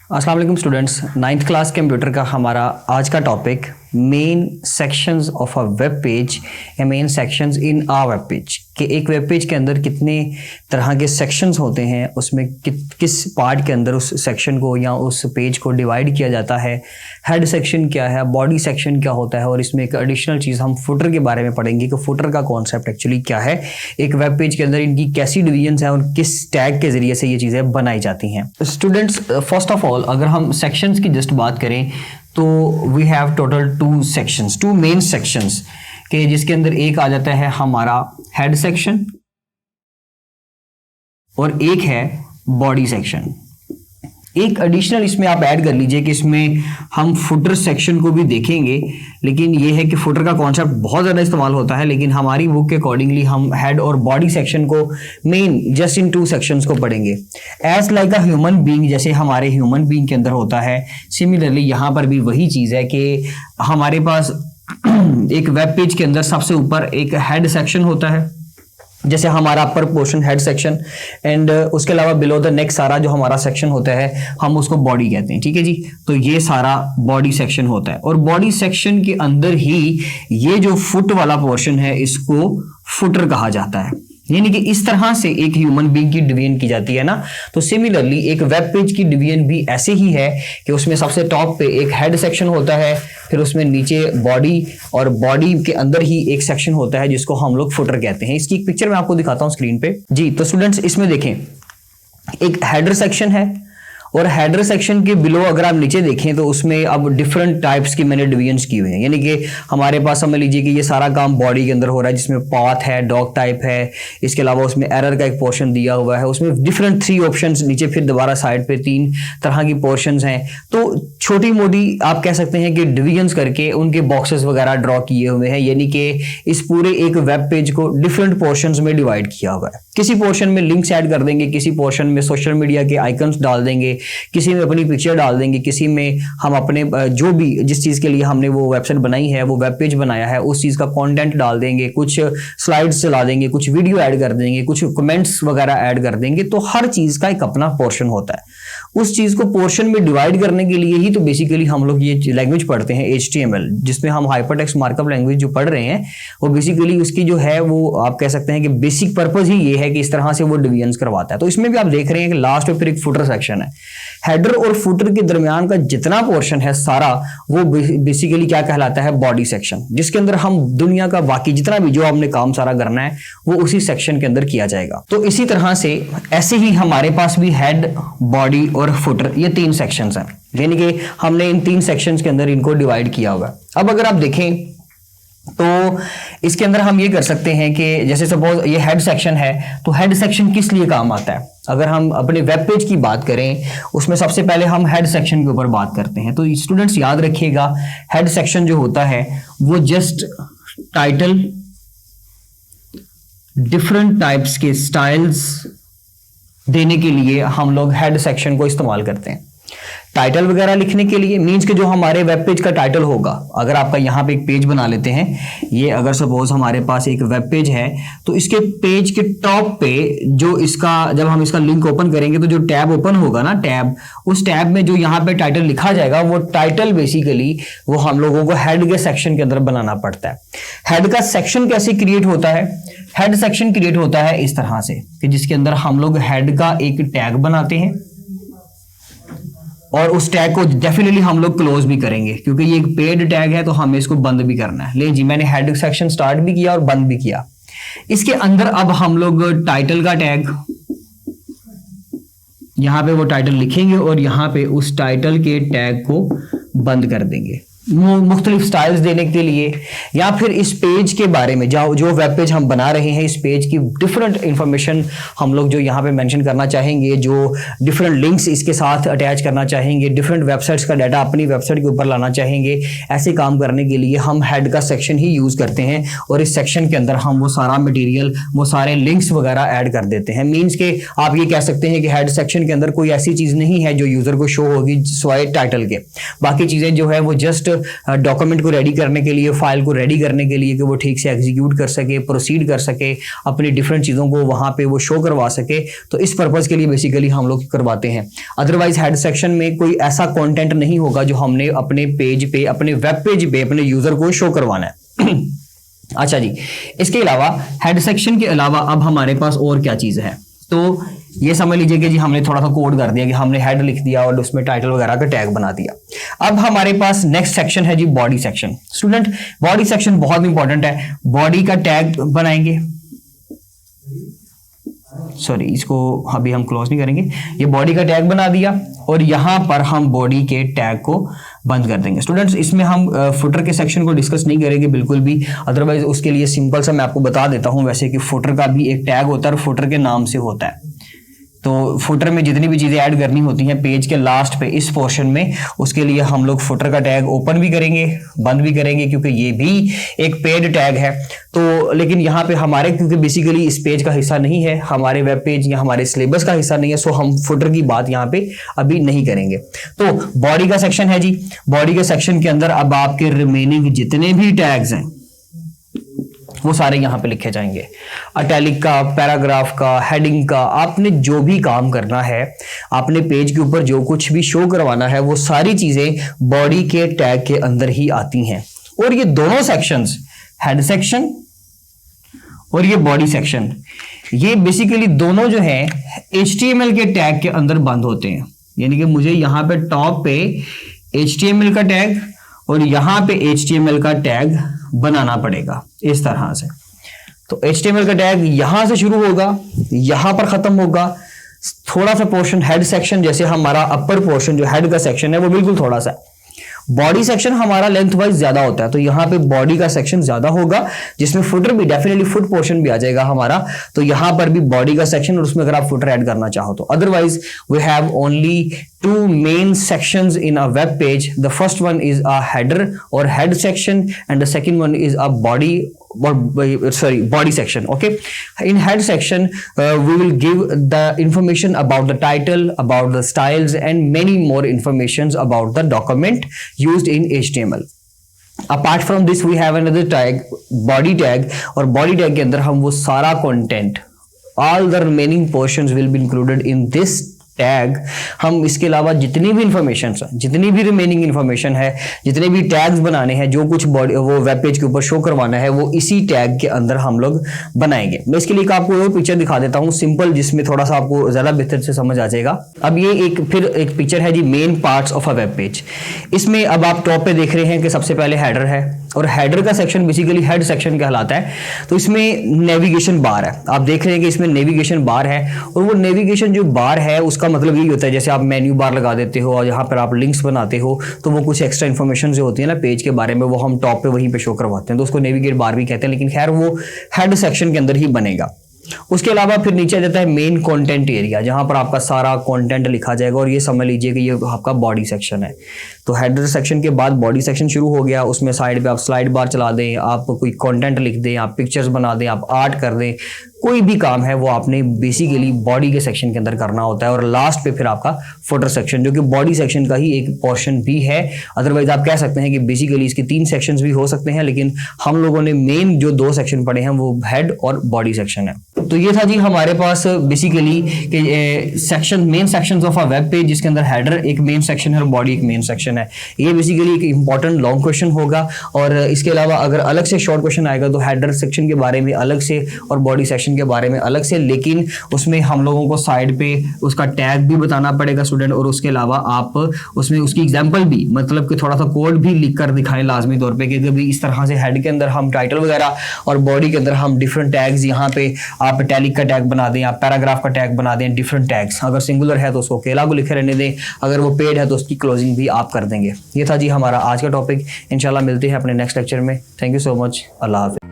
अस्सलाम वालेकुम students, 9th class computer का हमारा आज का topic main sections of a web page या main sections in a web page कि एक वेब पेज के अंदर कितने तरह के सेक्शंस होते हैं, उसमें किस पार्ट के अंदर उस सेक्शन को या उस पेज को डिवाइड किया जाता है, हेड सेक्शन क्या है, बॉडी सेक्शन क्या होता है, और इसमें एक एडिशनल चीज़ हम फुटर के बारे में पढ़ेंगे कि फुटर का कॉन्सेप्ट एक्चुअली क्या है, एक वेब पेज के अंदर इनकी कैसी डिवीजन्स हैं और किस टैग के जरिए से ये चीज़ें बनाई जाती हैं। स्टूडेंट्स, फर्स्ट ऑफ ऑल अगर हम सेक्शंस की जस्ट बात करें तो we have total two main sections के जिसके अंदर एक आ जाता है हमारा हेड सेक्शन और एक है बॉडी सेक्शन। एक एडिशनल इसमें आप ऐड कर लीजिए कि इसमें हम फुटर सेक्शन को भी देखेंगे, लेकिन ये है कि फुटर का कॉन्सेप्ट बहुत ज़्यादा इस्तेमाल होता है, लेकिन हमारी बुक के अकॉर्डिंगली हम हेड और बॉडी सेक्शन को मेन जस्ट इन 2 सेक्शंस को पढ़ेंगे। As like a human being, जैसे हमारे ह्यूमन बीइंग के अंदर होता है, सिमिलरली यहाँ पर भी वही चीज़ है कि हमारे पास एक वेब पेज के अंदर सबसे ऊपर एक हेड सेक्शन होता है, जैसे हमारा upper portion head section, and उसके अलावा बिलो द नेक सारा जो हमारा सेक्शन होता है हम उसको बॉडी कहते हैं। ठीक है जी, तो ये सारा बॉडी सेक्शन होता है और बॉडी सेक्शन के अंदर ही ये जो फुट वाला पोर्शन है इसको फुटर कहा जाता है। यानी कि इस तरह से एक ह्यूमन बीइंग की डिवीजन की जाती है ना, तो सिमिलरली एक वेब पेज की डिवीजन भी ऐसे ही है कि उसमें सबसे टॉप पे एक हेड सेक्शन होता है, फिर उसमें नीचे बॉडी, और बॉडी के अंदर ही एक सेक्शन होता है जिसको हम लोग फुटर कहते हैं। इसकी एक पिक्चर मैं आपको दिखाता हूं स्क्रीन पे जी। तो स्टूडेंट्स इसमें देखें, एक हेडर सेक्शन है और हेडर सेक्शन के बिलो अगर आप नीचे देखें तो उसमें अब डिफरेंट टाइप्स की मैंने डिवीजन्स की हुई हैं। यानी कि हमारे पास समझ लीजिए कि ये सारा काम बॉडी के अंदर हो रहा है, जिसमें पाथ है, डॉग टाइप है, इसके अलावा उसमें एरर का एक पोर्शन दिया हुआ है, उसमें डिफरेंट 3 ऑप्शंस, नीचे फिर दोबारा साइड पे 3 तरह की पोर्शंस हैं। तो छोटी मोटी आप कह सकते हैं कि डिवीजन्स करके उनके बॉक्सेस वगैरह ड्रॉ किए हुए हैं, यानी कि इस पूरे एक वेब पेज को डिफरेंट पोर्शंस में डिवाइड किया हुआ है। किसी पोर्शन में लिंक्स ऐड कर देंगे, किसी पोर्शन में सोशल मीडिया के आइकन्स डाल देंगे, किसी में अपनी पिक्चर डाल देंगे, किसी में हम अपने जो भी जिस चीज़ के लिए हमने वो वेबसाइट बनाई है, वो वेब पेज बनाया है, उस चीज़ का कंटेंट डाल देंगे, कुछ स्लाइड्स चला देंगे, कुछ वीडियो ऐड कर देंगे, कुछ कमेंट्स वगैरह ऐड कर देंगे। तो हर चीज़ का एक अपना पोर्शन होता है। उस चीज़ को पोर्शन में डिवाइड करने के लिए ही तो बेसिकली हम लोग ये लैंग्वेज पढ़ते हैं HTML, जिसमें हम हाइपरटेक्स्ट मार्कअप लैंग्वेज जो पढ़ रहे हैं वो बेसिकली उसकी जो है वो आप कह सकते हैं कि बेसिक पर्पस ही ये है कि इस तरह से वो डिवीजन्स करवाता है। तो इसमें भी आप देख रहे हैं कि लास्ट में फिर एक फुटर सेक्शन है। हेडर और फुटर के दरमियान का जितना पोर्शन है सारा वो बेसिकली क्या कहलाता है, बॉडी सेक्शन, जिसके अंदर हम दुनिया का बाकी जितना भी जो हमने काम सारा करना है वो उसी सेक्शन के अंदर किया जाएगा। तो इसी तरह से ऐसे ही हमारे पास भी हेड, बॉडी और फुटर ये 3 सेक्शंस हैं, यानी कि हमने इन 3 सेक्शंस के अंदर इनको डिवाइड किया हुआ है। अब अगर आप देखें तो इसके अंदर हम ये कर सकते हैं कि जैसे सपोज ये हेड सेक्शन है, तो हेड सेक्शन किस लिए काम आता है। अगर हम अपने वेब पेज की बात करें उसमें सबसे पहले हम हेड सेक्शन के ऊपर बात करते हैं। तो स्टूडेंट्स याद रखिएगा, हेड सेक्शन जो होता है वो जस्ट टाइटल, डिफरेंट टाइप्स के स्टाइल्स देने के लिए हम लोग हेड सेक्शन को इस्तेमाल करते हैं। टाइटल वगैरह लिखने के लिए मींस कि जो हमारे वेब पेज का टाइटल होगा, अगर आपका यहाँ पे एक पेज बना लेते हैं, ये अगर सपोज हमारे पास एक वेब पेज है तो इसके पेज के टॉप पे जो इसका जब हम इसका लिंक ओपन करेंगे तो जो टैब ओपन होगा ना, टैब, उस टैब में जो यहाँ पे टाइटल लिखा जाएगा वो टाइटल बेसिकली वो हम लोगों को हेड के सेक्शन के अंदर बनाना पड़ता है। हेड का सेक्शन कैसे क्रिएट होता है? हेड सेक्शन क्रिएट होता है इस तरह से कि जिसके अंदर हम लोग हेड का एक टैग बनाते हैं और उस टैग को डेफिनेटली हम लोग क्लोज भी करेंगे, क्योंकि ये एक पेड टैग है तो हमें इसको बंद भी करना है। ले जी, मैंने हेड सेक्शन स्टार्ट भी किया और बंद भी किया। इसके अंदर अब हम लोग टाइटल का टैग, यहां पे वो टाइटल लिखेंगे और यहां पे उस टाइटल के टैग को बंद कर देंगे मुख्तलिफ स्टाइल्स देने के लिए, या फिर इस पेज के बारे में जो वेब पेज हम बना रहे हैं, इस पेज की डिफरेंट इंफॉर्मेशन हम लोग जो यहाँ पे मेंशन करना चाहेंगे, जो डिफरेंट लिंक्स इसके साथ अटैच करना चाहेंगे, डिफरेंट वेबसाइट्स का डाटा अपनी वेबसाइट के ऊपर लाना चाहेंगे, ऐसे काम करने के लिए हम हेड का सेक्शन ही यूज़ करते हैं और इस सेक्शन के अंदर हम वो सारा मटीरियल, वो सारे लिंक्स वगैरह ऐड कर देते हैं। मीन्स के आप ये कह सकते हैं कि हेड सेक्शन के अंदर कोई ऐसी चीज़ नहीं है जो यूज़र को शो होगी सिवाय टाइटल के, बाकी चीज़ें जो है वो जस्ट डॉक्यूमेंट को रेडी करने के लिए, फाइल को रेडी करने के लिए कि वो ठीक से एग्जीक्यूट कर सके, प्रोसीड कर सके, अपनी डिफरेंट चीज़ों को वहाँ पे वो शो करवा सके। तो इस पर्पज़ के लिए बेसिकली हम लोग करवाते हैं। अदरवाइज हेड सेक्शन में कोई ऐसा कंटेंट नहीं होगा जो हमने अपने पेज पे, अपने वेब पेज पे अपने यूज़र को शो करवाना है। अच्छा जी, इसके अलावा हेड सेक्शन के अलावा अब हमारे पास और क्या चीज़ है? तो ये समझ लीजिए कि जी हमने थोड़ा सा कोड कर दिया कि हमने हेड लिख दिया और उसमें टाइटल वगैरह का टैग बना दिया। अब हमारे पास नेक्स्ट सेक्शन है जी body section. Student, body section बहुत इंपॉर्टेंट है। बॉडी का टैग बनाएंगे, सॉरी इसको अभी हम क्लोज नहीं करेंगे। ये बॉडी का टैग बना दिया और यहां पर हम बॉडी के टैग को बंद कर देंगे। स्टूडेंट्स, इसमें हम फुटर के सेक्शन को डिस्कस नहीं करेंगे बिल्कुल भी, अदरवाइज उसके लिए सिंपल सा मैं आपको बता देता हूं वैसे कि फुटर का भी एक टैग होता है और फुटर के नाम से होता है। तो फुटर में जितनी भी चीज़ें ऐड करनी होती हैं पेज के लास्ट पे इस पोर्शन में, उसके लिए हम लोग फुटर का टैग ओपन भी करेंगे, बंद भी करेंगे, क्योंकि ये भी एक पेड टैग है। तो लेकिन यहाँ पे हमारे, क्योंकि बेसिकली इस पेज का हिस्सा नहीं है, हमारे वेब पेज या हमारे सिलेबस का हिस्सा नहीं है, सो हम फुटर की बात यहाँ पे अभी नहीं करेंगे। तो बॉडी का सेक्शन है जी। बॉडी के सेक्शन के अंदर अब आपके रिमेनिंग जितने भी टैग्स हैं वो सारे यहां पे लिखे जाएंगे। अटैलिक का, पैराग्राफ का, हेडिंग का, आपने जो भी काम करना है, आपने पेज के ऊपर जो कुछ भी शो करवाना है, वो सारी चीजें बॉडी के टैग के अंदर ही आती हैं। और ये दोनों सेक्शंस, हेड सेक्शन और ये बॉडी सेक्शन, ये बेसिकली दोनों जो है HTML के टैग के अंदर बंद होते हैं। यानी कि मुझे यहां पे टॉप पे HTML का टैग और यहां पे HTML का टैग बनाना पड़ेगा इस तरह से। तो HTML का टैग यहां से शुरू होगा, यहां पर खत्म होगा। थोड़ा सा पोर्शन हेड सेक्शन, जैसे हमारा अपर पोर्शन जो हेड का सेक्शन है वो बिल्कुल थोड़ा सा। बॉडी सेक्शन हमारा लेंथ वाइज ज्यादा होता है, तो यहां पे बॉडी का सेक्शन ज्यादा होगा, जिसमें फुटर भी डेफिनेटली फुट पोर्शन भी आ जाएगा हमारा। तो यहां पर भी बॉडी का सेक्शन और उसमें अगर आप फुटर ऐड करना चाहो तो। Otherwise we have only two main sections in a web page. The first one is a header or head section and the second one is a body section. Okay, in head section we will give the information about the title, about the styles and many more informations about the document used in HTML. Apart from this we have another tag, body tag, और body tag के अंदर हम वो सारा content, all the remaining portions will be included in this tag. हम इसके अलावा जितनी भी इंफॉर्मेशन, जितनी भी रिमेनिंग इंफॉर्मेशन है, जितने भी टैग्स बनाने हैं, जो कुछ बॉडी वो वेब पेज के ऊपर शो करवाना है, वो इसी टैग के अंदर हम लोग बनाएंगे। मैं इसके लिए आपको वो पिक्चर दिखा देता हूँ सिंपल, जिसमें थोड़ा सा आपको ज्यादा बेहतर से समझ आ जाएगा। अब ये एक पिक्चर है जी main parts of a web page. इसमें अब आप टॉप पे देख रहे हैं कि सबसे पहले हेडर है और हेडर का सेक्शन बेसिकली हेड सेक्शन कहलाता है। तो इसमें नेविगेशन बार है, आप देख रहे हैं कि इसमें नेविगेशन बार है और वो नेविगेशन जो बार है उसका मतलब यही होता है जैसे आप मेन्यू बार लगा देते हो और यहाँ पर आप लिंक्स बनाते हो, तो वो कुछ एक्स्ट्रा इन्फॉर्मेशन जो होती है ना पेज के बारे में, वो हम टॉप पे वहीं पे शो करवाते हैं, तो उसको नेविगेट बार भी कहते हैं, लेकिन खैर वो हेड सेक्शन के अंदर ही बनेगा। उसके अलावा फिर नीचे आ जाता है मेन कंटेंट एरिया, जहां पर आपका सारा कंटेंट लिखा जाएगा और ये समझ लीजिए कि ये आपका बॉडी सेक्शन है। तो हेडर सेक्शन के बाद बॉडी सेक्शन शुरू हो गया, उसमें साइड पे आप स्लाइड बार चला दें, आप कोई कंटेंट लिख दें, आप पिक्चर्स बना दें, आप आर्ट कर दें, कोई भी काम है वो आपने बेसिकली बॉडी के सेक्शन के अंदर करना होता है। और लास्ट पे फिर आपका फुटर सेक्शन, जो कि बॉडी सेक्शन का ही एक पोर्शन भी है। अदरवाइज आप कह सकते हैं कि बेसिकली इसके 3 सेक्शंस भी हो सकते हैं, लेकिन हम लोगों ने मेन जो 2 सेक्शन पढ़े हैं वो हेड और बॉडी सेक्शन है। तो ये था जी हमारे पास basically section, main sections of a web page, जिसके अंदर हेडर एक मेन सेक्शन है और बॉडी एक मेन सेक्शन है। ये बेसिकली एक इंपॉर्टेंट लॉन्ग क्वेश्चन होगा। और इसके अलावा अगर अलग से शॉर्ट क्वेश्चन आएगा तो हेडर सेक्शन के बारे में अलग से और बॉडी सेक्शन के बारे में अलग से, लेकिन उसमें हम लोगों को साइड पे उसका टैग भी बताना पड़ेगा स्टूडेंट, और उसके अलावा आप उसमें उसकी एग्जांपल भी, मतलब कि थोड़ा सा कोड भी लिख कर दिखाएं लाजमी तौर पे कि कभी इस तरह से हेड के अंदर हम टाइटल वगैरह और बॉडी के अंदर हम डिफरेंट टैग्स, यहाँ पे आप टैलिक का टैग बना दें, आप पैराग्राफ का टैग बना दें, डिफरेंट टैग्स। अगर सिंगुलर है तो उसको अकेला को लिखे रहने दें, अगर वो पेड है तो उसकी क्लोजिंग भी आप कर देंगे। ये था जी हमारा आज का टॉपिक। इंशाल्लाह मिलते हैं अपने नेक्स्ट लेक्चर में। Thank you so much. अल्लाह हाफिज़।